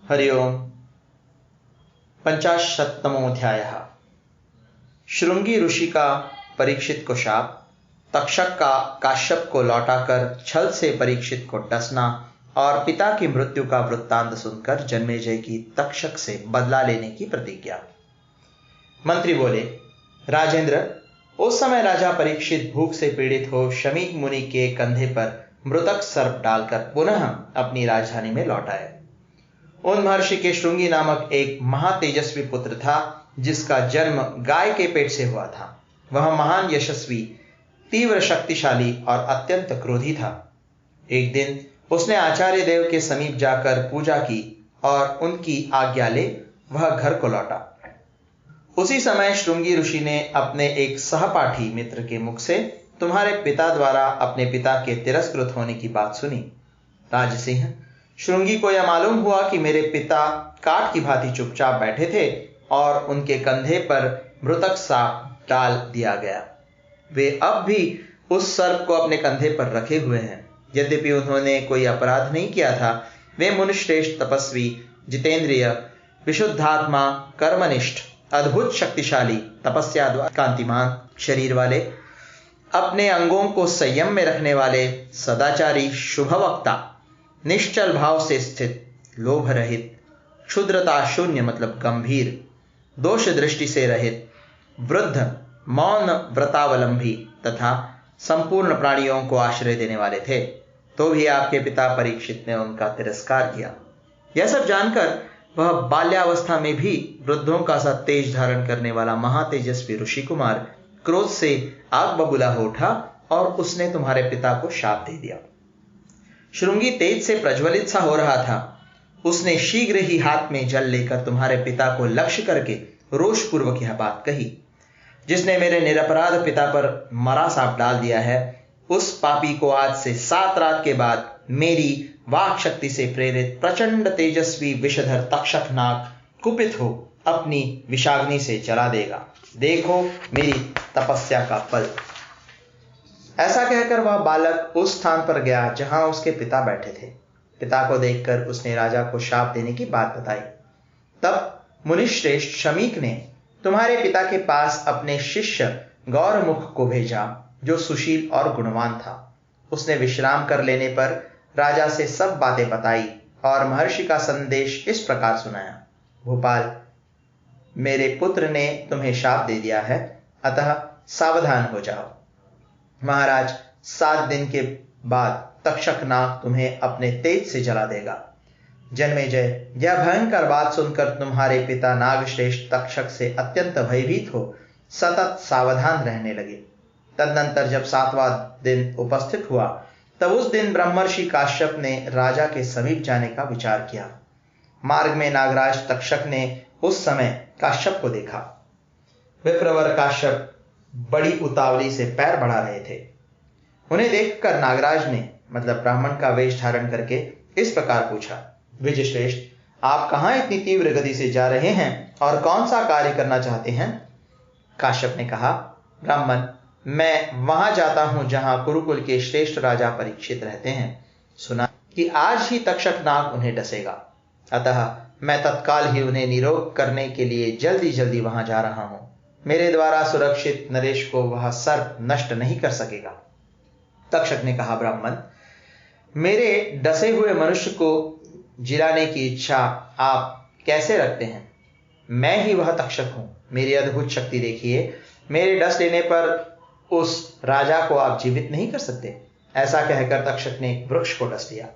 हरिओम। 50तमोऽध्यायः। शृंगी ऋषि का परीक्षित को शाप, तक्षक का काश्यप को लौटाकर छल से परीक्षित को डसना और पिता की मृत्यु का वृत्तांत सुनकर जन्मेजय की तक्षक से बदला लेने की प्रतिज्ञा। मंत्री बोले, राजेंद्र, उस समय राजा परीक्षित भूख से पीड़ित हो शमीक मुनि के कंधे पर मृतक सर्प डालकर पुनः अपनी राजधानी में लौट आए। उन महर्षि के शृंगी नामक एक महातेजस्वी पुत्र था, जिसका जन्म गाय के पेट से हुआ था। वह महान यशस्वी, तीव्र शक्तिशाली और अत्यंत क्रोधी था। एक दिन उसने आचार्य देव के समीप जाकर पूजा की और उनकी आज्ञा ले वह घर को लौटा। उसी समय शृंगी ऋषि ने अपने एक सहपाठी मित्र के मुख से तुम्हारे पिता द्वारा अपने पिता के तिरस्कृत होने की बात सुनी। राजसिंह, शृंगी को यह मालूम हुआ कि मेरे पिता काठ की भांति चुपचाप बैठे थे और उनके कंधे पर मृतक सांप डाल दिया गया। वे अब भी उस सर्प को अपने कंधे पर रखे हुए हैं। यद्यपि उन्होंने कोई अपराध नहीं किया था, वे मुनिश्रेष्ठ, तपस्वी, जितेंद्रिय, विशुद्धात्मा, कर्मनिष्ठ, अद्भुत शक्तिशाली, तपस्या द्वारा कांतिमान शरीर वाले, अपने अंगों को संयम में रखने वाले, सदाचारी, शुभवक्ता, निश्चल भाव से स्थित, लोभ रहित, क्षुद्रता शून्य मतलब गंभीर, दोष दृष्टि से रहित, वृद्ध, मौन व्रतावलंबी तथा संपूर्ण प्राणियों को आश्रय देने वाले थे। तो भी आपके पिता परीक्षित ने उनका तिरस्कार किया। यह सब जानकर वह बाल्यावस्था में भी वृद्धों का सा तेज धारण करने वाला महातेजस्वी ऋषि कुमार क्रोध से आग बबूला हो उठा और उसने तुम्हारे पिता को शाप दे दिया। शृंगी तेज से प्रज्वलित सा हो रहा था। उसने शीघ्र ही हाथ में जल लेकर तुम्हारे पिता को लक्ष्य करके रोषपूर्वक यह बात कही, जिसने मेरे निरपराध पिता पर मरा सांप डाल दिया है, उस पापी को आज से 7 रात के बाद मेरी वाक शक्ति से प्रेरित प्रचंड तेजस्वी विषधर तक्षक नाग कुपित हो अपनी विषाग्नि से जला देगा। देखो मेरी तपस्या का फल। ऐसा कहकर वह बालक उस स्थान पर गया जहां उसके पिता बैठे थे। पिता को देखकर उसने राजा को शाप देने की बात बताई। तब मुनिश्रेष्ठ शमीक ने तुम्हारे पिता के पास अपने शिष्य गौरमुख को भेजा, जो सुशील और गुणवान था। उसने विश्राम कर लेने पर राजा से सब बातें बताई और महर्षि का संदेश इस प्रकार सुनाया। भोपाल, मेरे पुत्र ने तुम्हें शाप दे दिया है, अतः सावधान हो जाओ। महाराज, 7 दिन के बाद तक्षक नाग तुम्हें अपने तेज से जला देगा। जन्मेजय, यह भयंकर बात सुनकर तुम्हारे पिता नागश्रेष्ठ तक्षक से अत्यंत भयभीत हो सतत सावधान रहने लगे। तदनंतर जब 7वां दिन उपस्थित हुआ, तब उस दिन ब्रह्मर्षि काश्यप ने राजा के समीप जाने का विचार किया। मार्ग में नागराज तक्षक ने उस समय काश्यप को देखा। विप्रवर काश्यप बड़ी उतावली से पैर बढ़ा रहे थे। उन्हें देखकर नागराज ने मतलब ब्राह्मण का वेश धारण करके इस प्रकार पूछा, विजयश्रेष्ठ, आप कहां इतनी तीव्र गति से जा रहे हैं और कौन सा कार्य करना चाहते हैं? काश्यप ने कहा, ब्राह्मण, मैं वहां जाता हूं जहां कुरुकुल के श्रेष्ठ राजा परीक्षित रहते हैं। सुना कि आज ही तक्षक नाग उन्हें डसेगा, अतः मैं तत्काल ही उन्हें निरोग करने के लिए जल्दी जल्दी वहां जा रहा हूं। मेरे द्वारा सुरक्षित नरेश को वह सर्प नष्ट नहीं कर सकेगा। तक्षक ने कहा, ब्राह्मण, मेरे डसे हुए मनुष्य को जिलाने की इच्छा आप कैसे रखते हैं? मैं ही वह तक्षक हूं। मेरी अद्भुत शक्ति देखिए। मेरे डस लेने पर उस राजा को आप जीवित नहीं कर सकते। ऐसा कहकर तक्षक ने एक वृक्ष को डस लिया।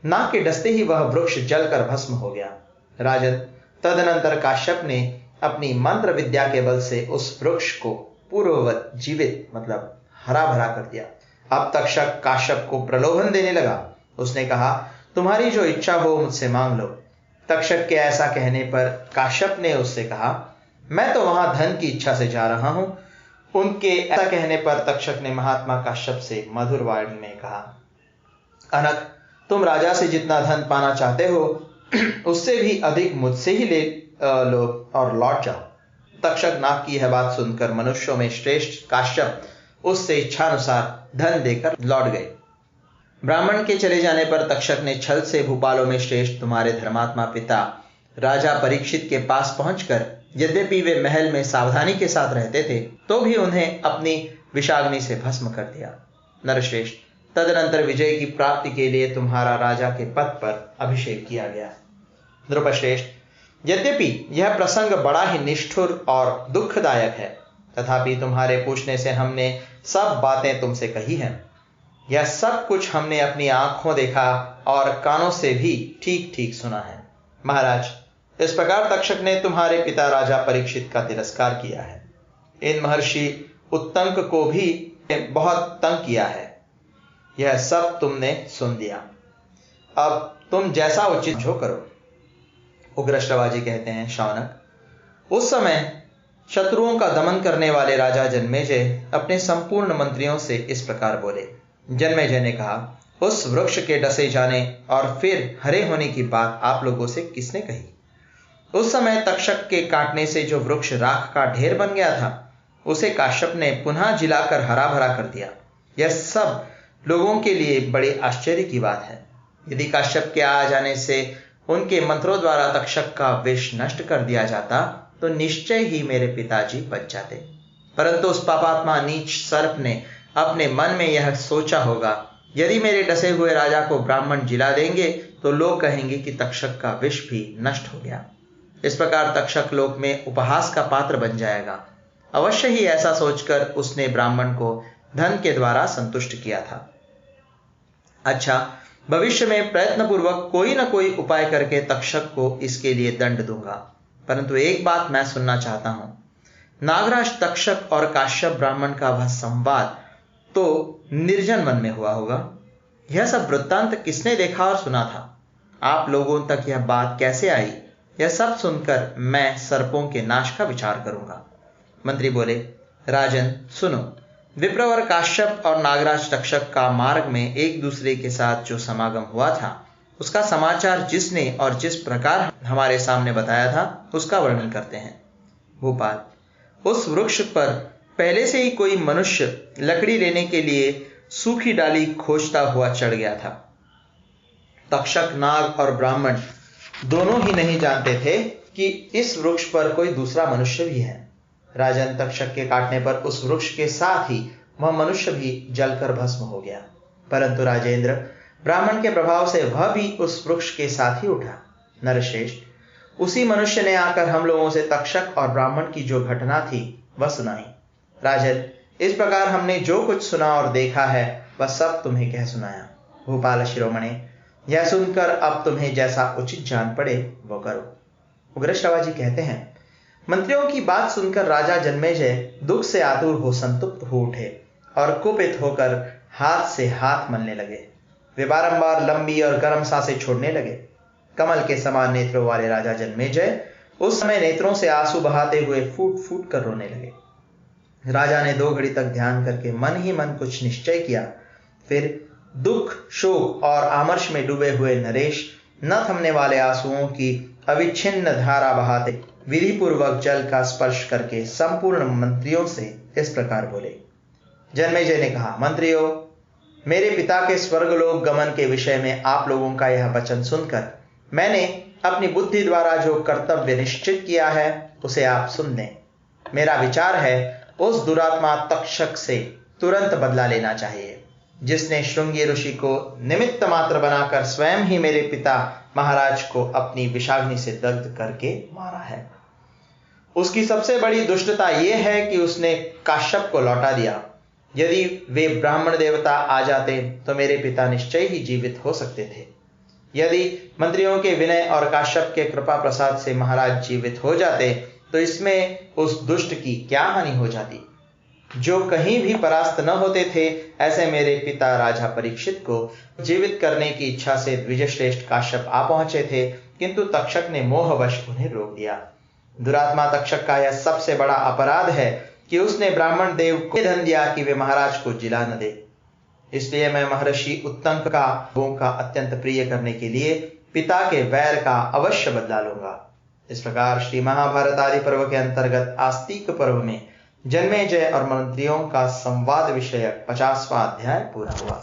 नाग के डसते ही वह वृक्ष जलकर भस्म हो गया। राजन, तदनंतर काश्यप ने अपनी मंत्र विद्या के बल से उस वृक्ष को पूर्ववत जीवित मतलब हरा भरा कर दिया। अब तक्षक काश्यप को प्रलोभन देने लगा। उसने कहा, तुम्हारी जो इच्छा हो मुझसे मांग लो। तक्षक के ऐसा कहने पर काश्यप ने उससे कहा, मैं तो वहां धन की इच्छा से जा रहा हूं। उनके ऐसा कहने पर तक्षक ने महात्मा काश्यप से मधुर वाणी में कहा, अनक, तुम राजा से जितना धन पाना चाहते हो उससे भी अधिक मुझसे ही ले लो और लौट जाओ। तक्षक नाग की यह बात सुनकर मनुष्यों में श्रेष्ठ काश्यप उससे इच्छानुसार धन देकर लौट गए। ब्राह्मण के चले जाने पर तक्षक ने छल से भूपालों में श्रेष्ठ तुम्हारे धर्मात्मा पिता राजा परीक्षित के पास पहुंचकर, यद्यपि वे महल में सावधानी के साथ रहते थे, तो भी उन्हें अपनी विषाग्नि से भस्म कर दिया। नरश्रेष्ठ, तदनंतर विजय की प्राप्ति के लिए तुम्हारा राजा के पद पर अभिषेक किया गया। नृपश्रेष्ठ, यद्यपि यह प्रसंग बड़ा ही निष्ठुर और दुखदायक है, तथापि तुम्हारे पूछने से हमने सब बातें तुमसे कही हैं। यह सब कुछ हमने अपनी आंखों देखा और कानों से भी ठीक ठीक सुना है। महाराज, इस प्रकार तक्षक ने तुम्हारे पिता राजा परीक्षित का तिरस्कार किया है। इन महर्षि उत्तंक को भी बहुत तंग किया है। यह सब तुमने सुन लिया। अब तुम जैसा उचित जो करो। उग्र श्रवाजी कहते हैं, शौनक, उस समय शत्रुओं का दमन करने वाले राजा जन्मेजय अपने संपूर्ण मंत्रियों से इस प्रकार बोले। जन्मेजय ने कहा, उस वृक्ष के डसे जाने और फिर हरे होने की बात आप लोगों से किसने कही? उस समय तक्षक के काटने से जो वृक्ष राख का ढेर बन गया था, उसे काश्यप ने पुनः जिलाकर हरा भरा कर दिया। यह सब लोगों के लिए बड़े आश्चर्य की बात है। यदि काश्यप के आ जाने से उनके मंत्रों द्वारा तक्षक का विष नष्ट कर दिया जाता, तो निश्चय ही मेरे पिताजी बच जाते। परंतु उस पापात्मा नीच सर्प ने अपने मन में यह सोचा होगा, यदि मेरे डसे हुए राजा को ब्राह्मण जिला देंगे तो लोग कहेंगे कि तक्षक का विष भी नष्ट हो गया। इस प्रकार तक्षक लोक में उपहास का पात्र बन जाएगा। अवश्य ही ऐसा सोचकर उसने ब्राह्मण को धन के द्वारा संतुष्ट किया था। अच्छा, भविष्य में प्रयत्नपूर्वक कोई न कोई उपाय करके तक्षक को इसके लिए दंड दूंगा। परंतु एक बात मैं सुनना चाहता हूं। नागराज तक्षक और काश्यप ब्राह्मण का वह संवाद तो निर्जन वन में हुआ होगा। यह सब वृत्तांत किसने देखा और सुना था? आप लोगों तक यह बात कैसे आई? यह सब सुनकर मैं सर्पों के नाश का विचार करूंगा। मंत्री बोले, राजन सुनो, विप्रवर काश्यप और नागराज तक्षक का मार्ग में एक दूसरे के साथ जो समागम हुआ था, उसका समाचार जिसने और जिस प्रकार हमारे सामने बताया था, उसका वर्णन करते हैं। भूपाल, उस वृक्ष पर पहले से ही कोई मनुष्य लकड़ी लेने के लिए सूखी डाली खोजता हुआ चढ़ गया था। तक्षक, नाग और ब्राह्मण दोनों ही नहीं जानते थे कि इस वृक्ष पर कोई दूसरा मनुष्य भी है। राजन, तक्षक के काटने पर उस वृक्ष के साथ ही वह मनुष्य भी जलकर भस्म हो गया। परंतु राजेंद्र, ब्राह्मण के प्रभाव से वह भी उस वृक्ष के साथ ही उठा। नरश्रेष्ठ, उसी मनुष्य ने आकर हम लोगों से तक्षक और ब्राह्मण की जो घटना थी वह सुनाई। राजन, इस प्रकार हमने जो कुछ सुना और देखा है वह सब तुम्हें कह सुनाया। भूपाल शिरोमणि, यह सुनकर अब तुम्हें जैसा उचित जान पड़े वो करो। उग्र श्रवाजी कहते हैं, मंत्रियों की बात सुनकर राजा जन्मेजय दुख से आतुर हो संतुप्त हो उठे और कुपित होकर हाथ से हाथ मलने लगे। वे बारंबार लंबी और गर्म सांसें छोड़ने लगे। कमल के समान नेत्रों वाले राजा जन्मेजय उस समय नेत्रों से आंसू बहाते हुए फूट फूट कर रोने लगे। राजा ने 2 घड़ी तक ध्यान करके मन ही मन कुछ निश्चय किया। फिर दुख, शोक और आमर्श में डूबे हुए नरेश न थमने वाले आंसुओं की अविच्छिन्न धारा बहाते विधि पूर्वक जल का स्पर्श करके संपूर्ण मंत्रियों से इस प्रकार बोले। जन्मेजय ने कहा, मंत्रियों, मेरे पिता के स्वर्गलोक गमन के विषय में आप लोगों का यह वचन सुनकर मैंने अपनी बुद्धि द्वारा जो कर्तव्य निश्चित किया है उसे आप सुन लें। मेरा विचार है, उस दुरात्मा तक्षक से तुरंत बदला लेना चाहिए, जिसने श्रृंगी ऋषि को निमित्त मात्र बनाकर स्वयं ही मेरे पिता महाराज को अपनी विषाग्नि से दग्ध करके मारा है। उसकी सबसे बड़ी दुष्टता यह है कि उसने काश्यप को लौटा दिया। यदि वे ब्राह्मण देवता आ जाते तो मेरे पिता निश्चय ही जीवित हो सकते थे। यदि मंत्रियों के विनय और काश्यप के कृपा प्रसाद से महाराज जीवित हो जाते तो इसमें उस दुष्ट की क्या हानि हो जाती। जो कहीं भी परास्त न होते थे, ऐसे मेरे पिता राजा परीक्षित को जीवित करने की इच्छा से द्विजश्रेष्ठ काश्यप आ पहुंचे थे, किंतु तक्षक ने मोहवश उन्हें रोक दिया। दुरात्मा तक्षक का यह सबसे बड़ा अपराध है कि उसने ब्राह्मण देव को धन दिया कि वे महाराज को जिला न दे। इसलिए मैं महर्षि उत्तंक का लोगों का अत्यंत प्रिय करने के लिए पिता के वैर का अवश्य बदला लूंगा। इस प्रकार श्री महाभारत आदि पर्व के अंतर्गत आस्तिक पर्व में जन्मेजय और मंत्रियों का संवाद विषयक 50वां अध्याय पूरा हुआ।